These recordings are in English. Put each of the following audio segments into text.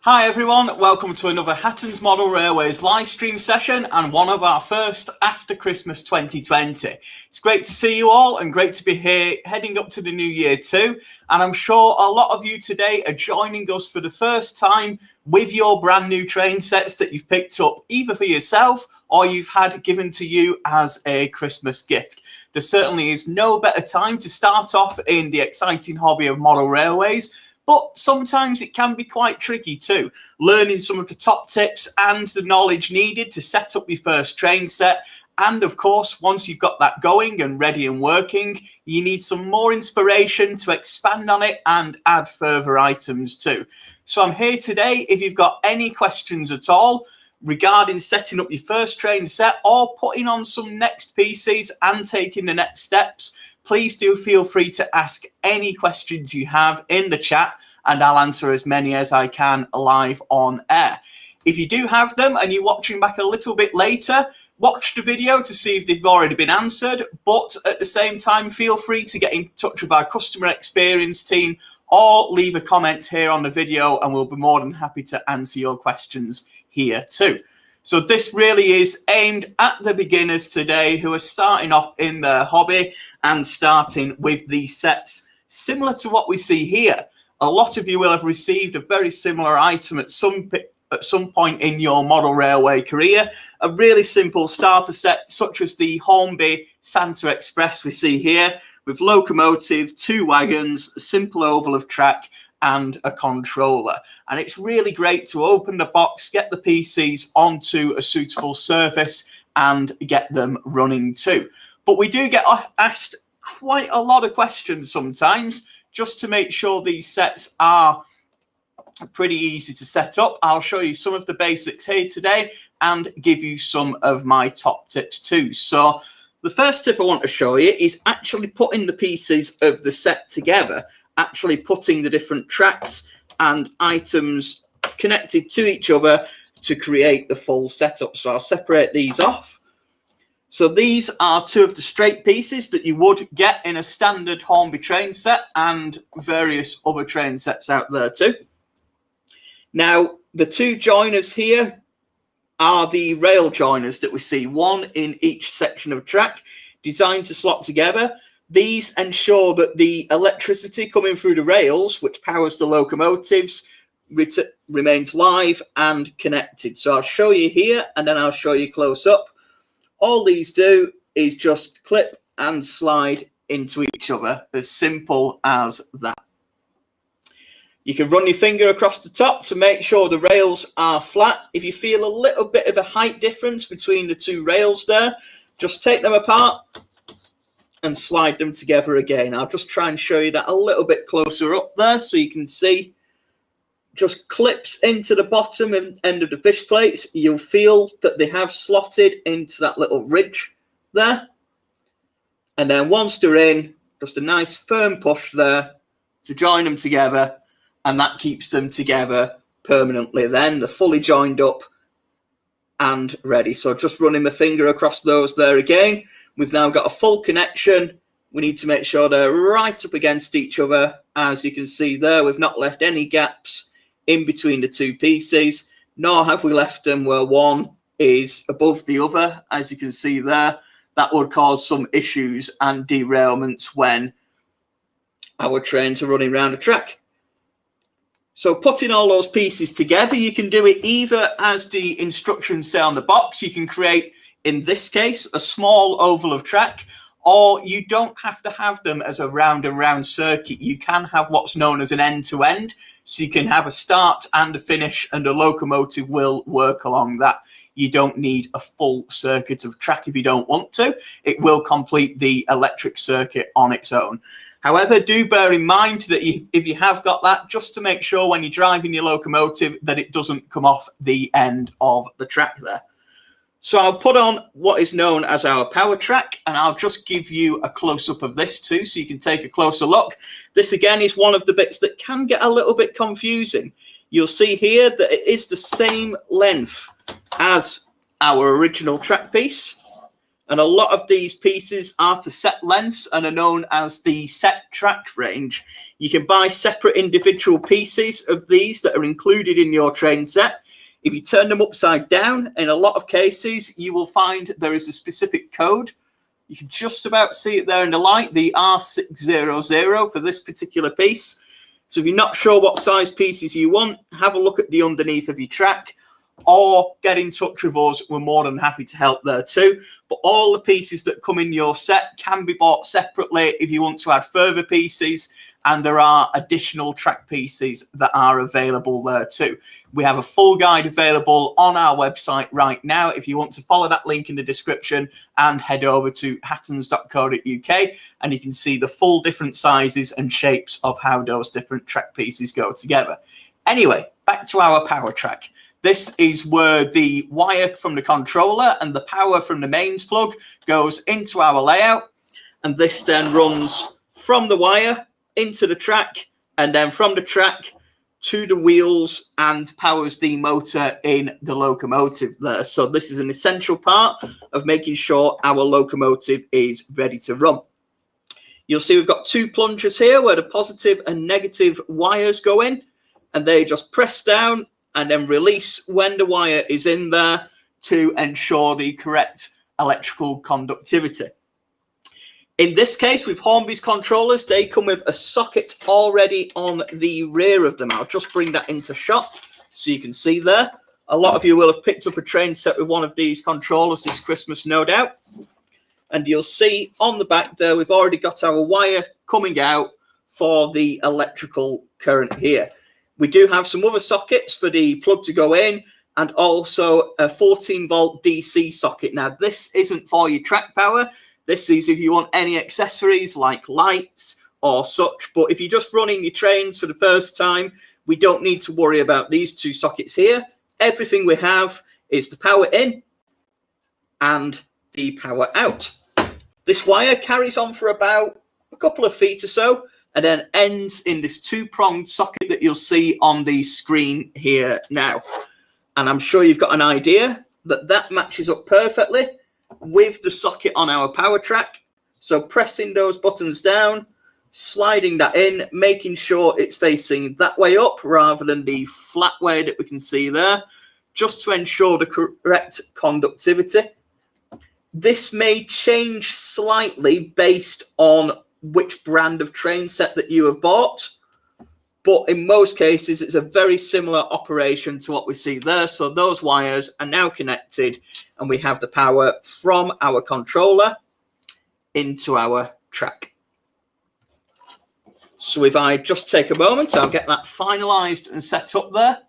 Hi everyone, welcome to another Hatton's Model Railways live stream session and one of our first after Christmas 2020. It's great to see you all and great to be here heading up to the new year too. And I'm sure a lot of you today are joining us for the first time with your brand new train sets that you've picked up either for yourself or you've had given to you as a Christmas gift. There certainly is no better time to start off in the exciting hobby of model railways. But sometimes it can be quite tricky too, learning some of the top tips and the knowledge needed to set up your first train set. And of course, once you've got that going and ready and working, you need some more inspiration to expand on it and add further items too. So I'm here today if you've got any questions at all regarding setting up your first train set or putting on some next pieces and taking the next steps. Please do feel free to ask any questions you have in the chat and I'll answer as many as I can live on air. If you do have them and you're watching back a little bit later, watch the video to see if they've already been answered, but at the same time, feel free to get in touch with our customer experience team or leave a comment here on the video and we'll be more than happy to answer your questions here too. So this really is aimed at the beginners today who are starting off in their hobby and starting with these sets similar to what we see here. A lot of you will have received a very similar item at some point in your model railway career. A really simple starter set such as the Hornby Santa Express we see here with locomotive, 2 wagons, a simple oval of track and a controller. And it's really great to open the box, get the PCs onto a suitable surface and get them running too. But we do get asked quite a lot of questions sometimes just to make sure these sets are pretty easy to set up. I'll show you some of the basics here today and give you some of my top tips too. So the first tip I want to show you is actually putting the pieces of the set together, actually putting the different tracks and items connected to each other to create the full setup. So I'll separate these off. So these are 2 of the straight pieces that you would get in a standard Hornby train set and various other train sets out there too. Now, the 2 joiners here are the rail joiners that we see, 1 in each section of track, designed to slot together. These ensure that the electricity coming through the rails, which powers the locomotives, remains live and connected. So I'll show you here and then I'll show you close up. All these do is just clip and slide into each other, as simple as that. You can run your finger across the top to make sure the rails are flat. If you feel a little bit of a height difference between the 2 rails there, just take them apart and slide them together again. I'll just try and show you that a little bit closer up there so you can see. Just clips into the bottom end of the fish plates. You'll feel that they have slotted into that little ridge there. And then once they're in, just a nice firm push there to join them together, and that keeps them together permanently. Then they're fully joined up and ready. So just running my finger across those there again. We've now got a full connection. We need to make sure they're right up against each other. As you can see there, we've not left any gaps in between the 2 pieces, nor have we left them where one is above the other. As you can see there, that would cause some issues and derailments when our trains are running around a track. So putting all those pieces together, you can do it either as the instructions say on the box. You can create, in this case, a small oval of track, or you don't have to have them as a round and round circuit. You can have what's known as an end-to-end, so you can have a start and a finish, and a locomotive will work along that. You don't need a full circuit of track if you don't want to. It will complete the electric circuit on its own. However, do bear in mind that if you have got that, just to make sure when you're driving your locomotive that it doesn't come off the end of the track there. So I'll put on what is known as our power track, and I'll just give you a close-up of this too, so you can take a closer look. This again is one of the bits that can get a little bit confusing. You'll see here that it is the same length as our original track piece, And a lot of these pieces are to set lengths and are known as the set track range. You can buy separate individual pieces of these that are included in your train set. If you turn them upside down, in a lot of cases, you will find there is a specific code. You can just about see it there in the light, the R600 for this particular piece. So if you're not sure what size pieces you want, have a look at the underneath of your track or get in touch with us. We're more than happy to help there too. But all the pieces that come in your set can be bought separately if you want to add further pieces, and there are additional track pieces that are available there too. We have a full guide available on our website right now if you want to follow that link in the description and head over to hattons.co.uk, and you can see the full different sizes and shapes of how those different track pieces go together. Anyway, back to our power track. This is where the wire from the controller and the power from the mains plug goes into our layout, and this then runs from the wire into the track, and then from the track to the wheels and powers the motor in the locomotive there. So this is an essential part of making sure our locomotive is ready to run. You'll see we've got two plungers here where the positive and negative wires go in, and they just press down and then release when the wire is in there to ensure the correct electrical conductivity. In this case, with Hornby's controllers, they come with a socket already on the rear of them. I'll just bring that into shot so you can see there. A lot of you will have picked up a train set with one of these controllers this Christmas, no doubt. And you'll see on the back there, we've already got our wire coming out for the electrical current here. We do have some other sockets for the plug to go in, and also a 14-volt DC socket. Now, this isn't for your track power. This is if you want any accessories like lights or such. But if you're just running your trains for the first time, we don't need to worry about these two sockets here. Everything we have is the power in and the power out. This wire carries on for about a couple of feet or so, and then ends in this two-pronged socket that you'll see on the screen here now. And I'm sure you've got an idea that that matches up perfectly with the socket on our power track. So pressing those buttons down, sliding that in, making sure it's facing that way up rather than the flat way that we can see there, just to ensure the correct conductivity. This may change slightly based on which brand of train set that you have bought, but in most cases it's a very similar operation to what we see there. So those wires are now connected, and we have the power from our controller into our track. So if I just take a moment, I'll get that finalized and set up there.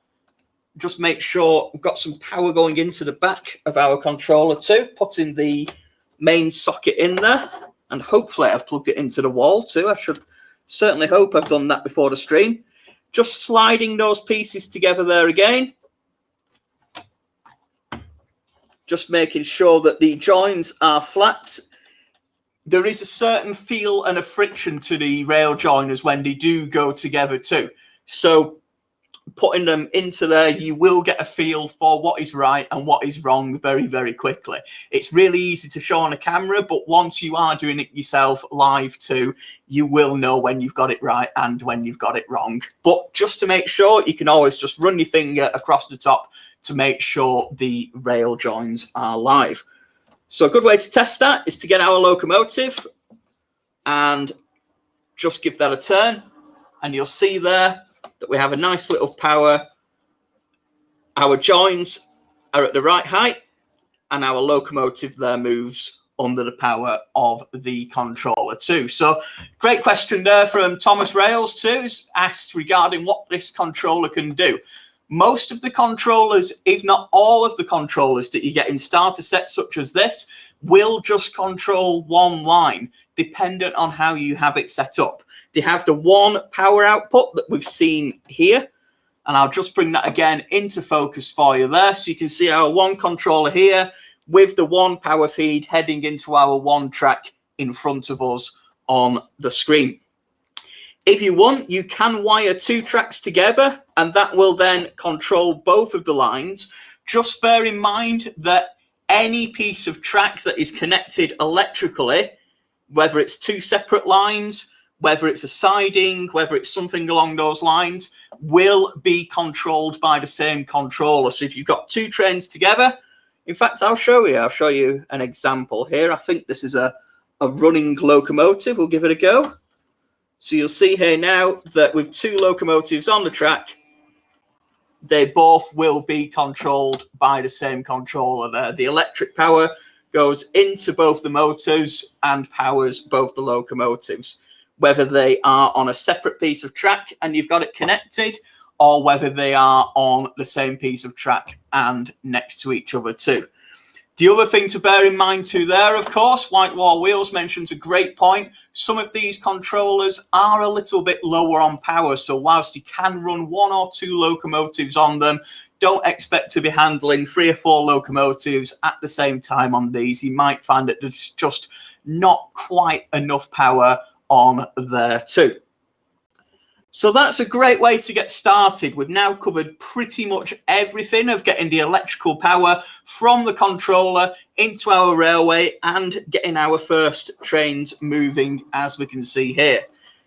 Just make sure we've got some power going into the back of our controller too, putting the main socket in there. And hopefully I've plugged it into the wall too. I should certainly hope I've done that before the stream. Just sliding those pieces together there again. Just making sure that the joins are flat. There is a certain feel and a friction to the rail joiners when they do go together too. So putting them into there, you will get a feel for what is right and what is wrong very, very quickly. It's really easy to show on a camera, but once you are doing it yourself live too, you will know when you've got it right and when you've got it wrong. But just to make sure, you can always just run your finger across the top to make sure the rail joins are live. So a good way to test that is to get our locomotive and just give that a turn, and you'll see there that we have a nice little power. Our joins are at the right height, and our locomotive there moves under the power of the controller too. So great question there from Thomas Rails too, is asked regarding what this controller can do. Most of the controllers, if not all of the controllers that you get in starter sets such as this, will just control one line, dependent on how you have it set up. They have the one power output that we've seen here, and I'll just bring that again into focus for you there, so you can see our one controller here with the one power feed heading into our one track in front of us on the screen. If you want, you can wire two tracks together, and that will then control both of the lines. Just bear in mind that any piece of track that is connected electrically, whether it's two separate lines, whether it's a siding, whether it's something along those lines, will be controlled by the same controller. So if you've got two trains together, in fact, I'll show you an example here. I think this is a running locomotive. We'll give it a go. So you'll see here now that with two locomotives on the track, they both will be controlled by the same controller there. The electric power goes into both the motors and powers both the locomotives, whether they are on a separate piece of track and you've got it connected, or whether they are on the same piece of track and next to each other too. The other thing to bear in mind too there, of course, White Wall Wheels mentions a great point. Some of these controllers are a little bit lower on power, so whilst you can run one or two locomotives on them, don't expect to be handling 3 or 4 locomotives at the same time on these. You might find that there's just not quite enough power on there too. So that's a great way to get started. We've now covered pretty much everything of getting the electrical power from the controller into our railway and getting our first trains moving, as we can see here.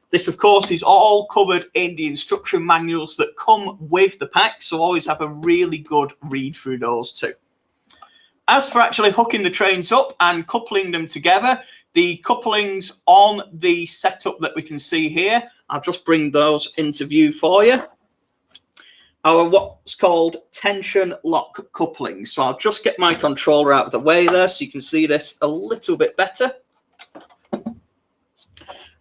This, of course, is all covered in the instruction manuals that come with the pack, so always have a really good read through those too. As for actually hooking the trains up and coupling them together, the couplings on the setup that we can see here, I'll just bring those into view for you, are what's called tension lock couplings. So I'll just get my controller out of the way there so you can see this a little bit better.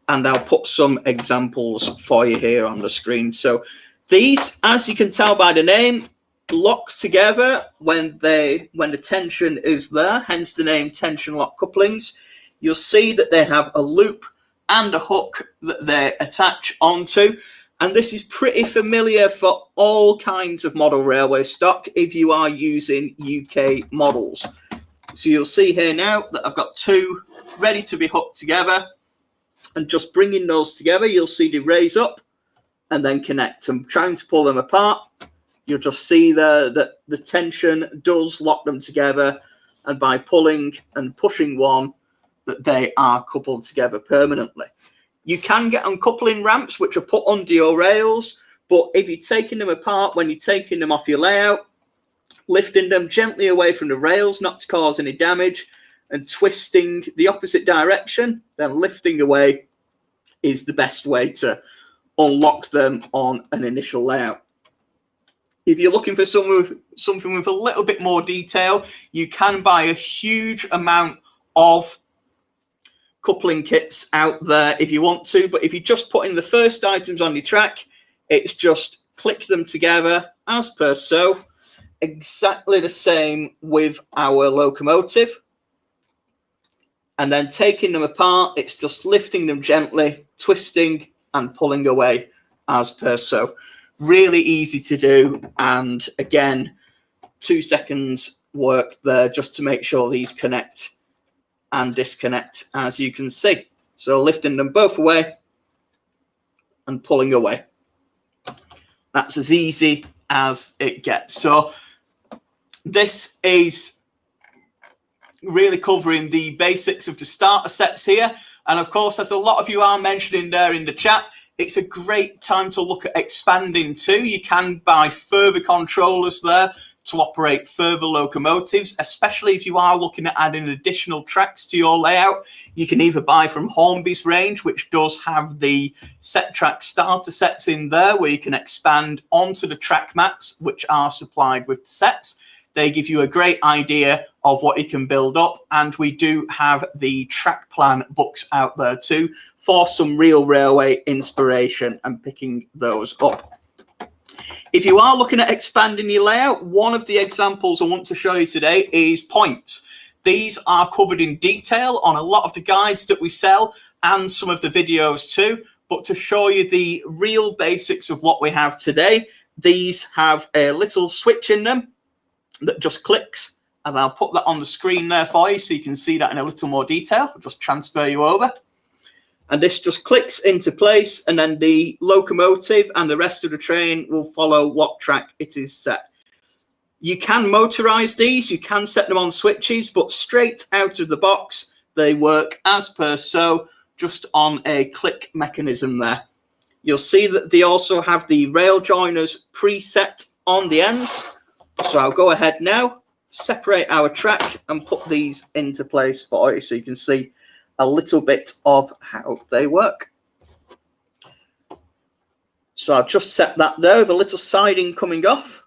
And I'll put some examples for you here on the screen. So these, as you can tell by the name, lock together when the tension is there, hence the name tension lock couplings. You'll see that they have a loop and a hook that they attach onto, and this is pretty familiar for all kinds of model railway stock if you are using UK models. So you'll see here now that I've got two ready to be hooked together, and just bringing those together, you'll see they raise up and then connect. I'm trying to pull them apart. You'll just see there that the tension does lock them together, and by pulling and pushing one, that they are coupled together permanently. You can get uncoupling ramps which are put under your rails, but if you're taking them apart, when you're taking them off your layout, lifting them gently away from the rails not to cause any damage, and twisting the opposite direction, then lifting away is the best way to unlock them on an initial layout. If you're looking for something with a little bit more detail, you can buy a huge amount of coupling kits out there if you want to, but if you just put in the first items on your track, it's just click them together as per so. Exactly the same with our locomotive, and then taking them apart, it's just lifting them gently, twisting and pulling away as per so. Really easy to do, and again, 2 seconds work there just to make sure these connect and disconnect, as you can see. So lifting them both away and pulling away. That's as easy as it gets. So this is really covering the basics of the starter sets here. And of course, as a lot of you are mentioning there in the chat, it's a great time to look at expanding too. You can buy further controllers there to operate further locomotives, especially if you are looking at adding additional tracks to your layout. You can either buy from Hornby's range, which does have the set track starter sets in there, where you can expand onto the track mats, which are supplied with the sets. They give you a great idea of what you can build up, and we do have the track plan books out there too for some real railway inspiration and picking those up. If you are looking at expanding your layout, one of the examples I want to show you today is points. These are covered in detail on a lot of the guides that we sell and some of the videos too, but to show you the real basics of what we have today, these have a little switch in them that just clicks, and I'll put that on the screen there for you so you can see that in a little more detail. I'll just transfer you over. And this just clicks into place, and then the locomotive and the rest of the train will follow what track it is set. You can motorize these, you can set them on switches, but straight out of the box, they work as per so, just on a click mechanism there. You'll see that they also have the rail joiners preset on the ends. So I'll go ahead now, separate our track and put these into place for you so you can see a little bit of how they work. So I've just set that there with a little siding coming off.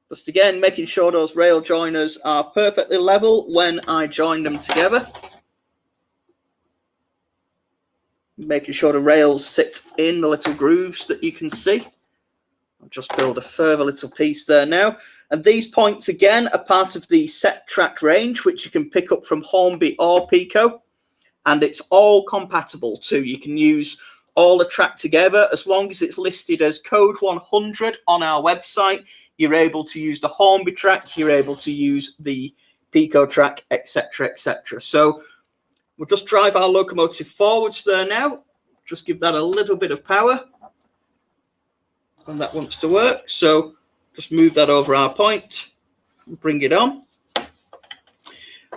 Just again, making sure those rail joiners are perfectly level when I join them together. Making sure the rails sit in the little grooves that you can see. I'll just build a further little piece there now. And these points again are part of the set track range, which you can pick up from Hornby or Pico. And it's all compatible too. You can use all the track together as long as it's listed as code 100 on our website. You're able to use the Hornby track, you're able to use the Pico track, etc., etc. So we'll just drive our locomotive forwards there now. Just give that a little bit of power. And that wants to work. So just move that over our point, bring it on.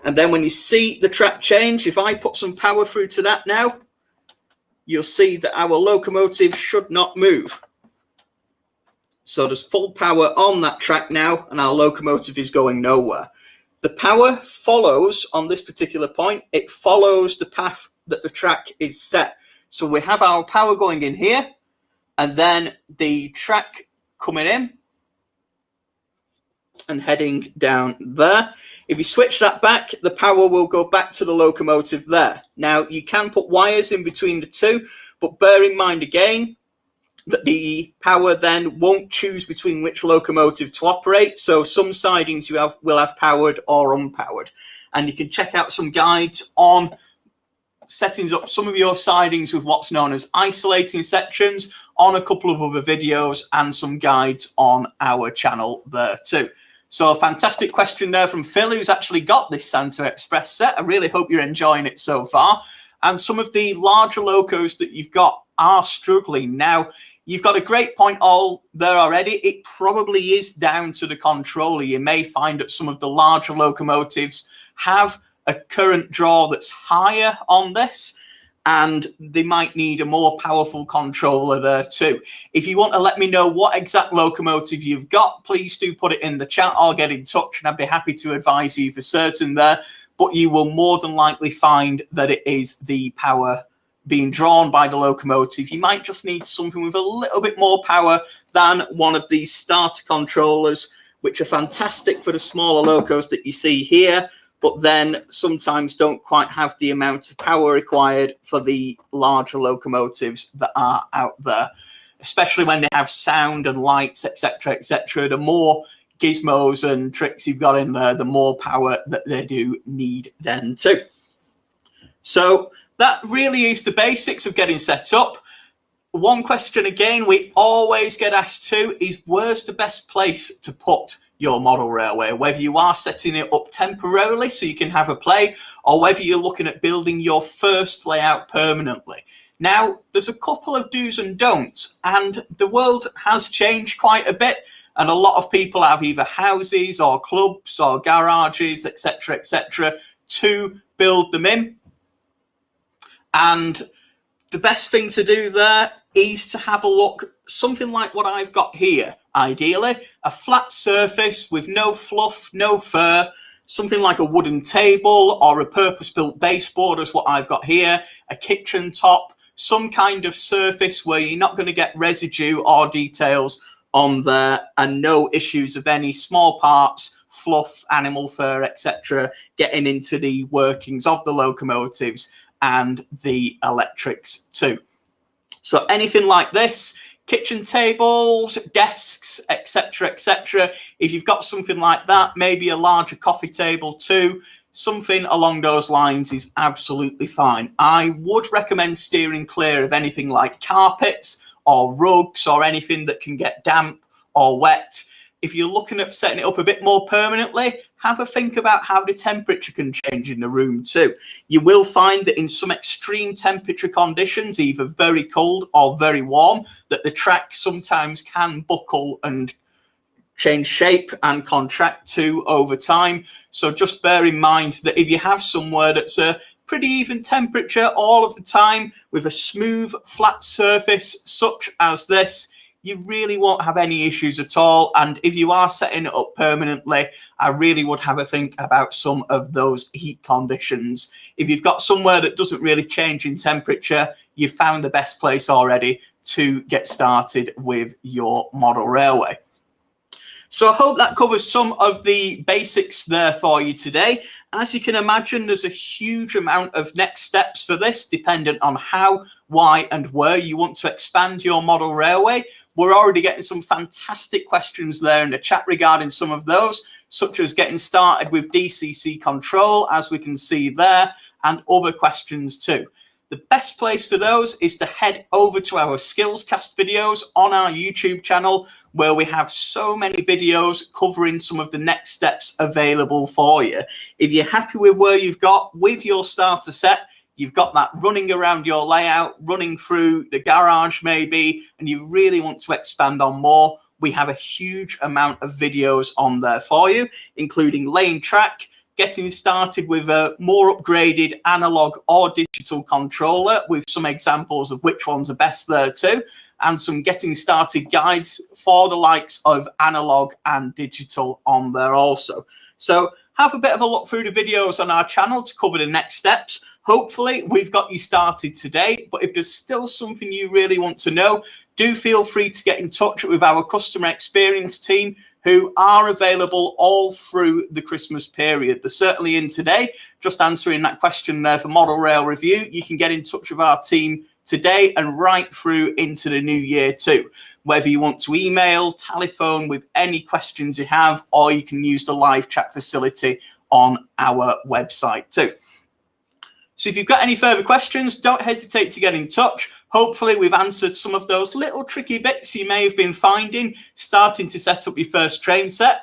And then when you see the track change, if I put some power through to that now, you'll see that our locomotive should not move. So there's full power on that track now, and our locomotive is going nowhere. The power follows on this particular point. It follows the path that the track is set. So we have our power going in here, and then the track coming in and heading down there. If you switch that back, the power will go back to the locomotive there. Now, you can put wires in between the two, but bear in mind again that the power then won't choose between which locomotive to operate. So some sidings will have powered or unpowered. And you can check out some guides on setting up some of your sidings with what's known as isolating sections on a couple of other videos and some guides on our channel there too. So a fantastic question there from Phil, who's actually got this Santa Express set. I really hope you're enjoying it so far. And some of the larger locos that you've got are struggling. Now, you've got a great point all there already. It probably is down to the controller. You may find that some of the larger locomotives have a current draw that's higher on this, and they might need a more powerful controller there too. If you want to let me know what exact locomotive you've got, please do put it in the chat or get in touch, and I'd be happy to advise you for certain there. But you will more than likely find that it is the power being drawn by the locomotive. You might just need something with a little bit more power than one of these starter controllers, which are fantastic for the smaller locos that you see here, but then sometimes don't quite have the amount of power required for the larger locomotives that are out there, especially when they have sound and lights, etc., etc. The more gizmos and tricks you've got in there, the more power that they do need then too. So that really is the basics of getting set up. One question again we always get asked too is, where's the best place to put your model railway? Whether you are setting it up temporarily so you can have a play, or whether you're looking at building your first layout permanently. Now, there's a couple of do's and don'ts, and the world has changed quite a bit, and a lot of people have either houses or clubs or garages, etc., etc., to build them in. And the best thing to do there is to have a look, something like what I've got here. Ideally, a flat surface with no fluff, no fur, something like a wooden table or a purpose-built baseboard is what I've got here, a kitchen top, some kind of surface where you're not going to get residue or details on there, and no issues of any small parts, fluff, animal fur, etc. getting into the workings of the locomotives and the electrics too. So anything like this, kitchen tables, desks, etc., etc. If you've got something like that, maybe a larger coffee table too, something along those lines is absolutely fine. I would recommend steering clear of anything like carpets or rugs or anything that can get damp or wet. If you're looking at setting it up a bit more permanently, have a think about how the temperature can change in the room too. You will find that in some extreme temperature conditions, either very cold or very warm, that the track sometimes can buckle and change shape and contract too over time. So just bear in mind that if you have somewhere that's a pretty even temperature all of the time with a smooth flat surface such as this, you really won't have any issues at all. And if you are setting it up permanently, I really would have a think about some of those heat conditions. If you've got somewhere that doesn't really change in temperature, you've found the best place already to get started with your model railway. So I hope that covers some of the basics there for you today. As you can imagine, there's a huge amount of next steps for this, dependent on how, why, and where you want to expand your model railway. We're already getting some fantastic questions there in the chat regarding some of those, such as getting started with DCC control, as we can see there, and other questions too. The best place for those is to head over to our Skillscast videos on our YouTube channel, where we have so many videos covering some of the next steps available for you. If you're happy with where you've got with your starter set, you've got that running around your layout, running through the garage maybe, and you really want to expand on more, we have a huge amount of videos on there for you, including laying track, getting started with a more upgraded analog or digital controller with some examples of which ones are best there too, and some getting started guides for the likes of analog and digital on there also. So have a bit of a look through the videos on our channel to cover the next steps. Hopefully we've got you started today, but if there's still something you really want to know, do feel free to get in touch with our customer experience team, who are available all through the Christmas period. They're certainly in today, just answering that question there for Model Rail Review. You can get in touch with our team today and right through into the new year too. Whether you want to email, telephone with any questions you have, or you can use the live chat facility on our website too. So if you've got any further questions, don't hesitate to get in touch. Hopefully we've answered some of those little tricky bits you may have been finding starting to set up your first train set.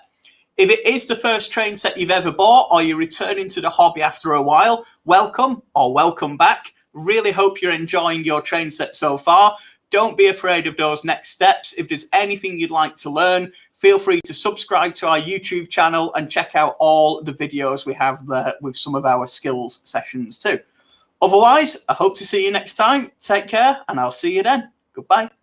If it is the first train set you've ever bought, or you're returning to the hobby after a while, welcome or welcome back. Really hope you're enjoying your train set so far. Don't be afraid of those next steps. If there's anything you'd like to learn, feel free to subscribe to our YouTube channel and check out all the videos we have there with some of our skills sessions too. Otherwise, I hope to see you next time. Take care, and I'll see you then. Goodbye.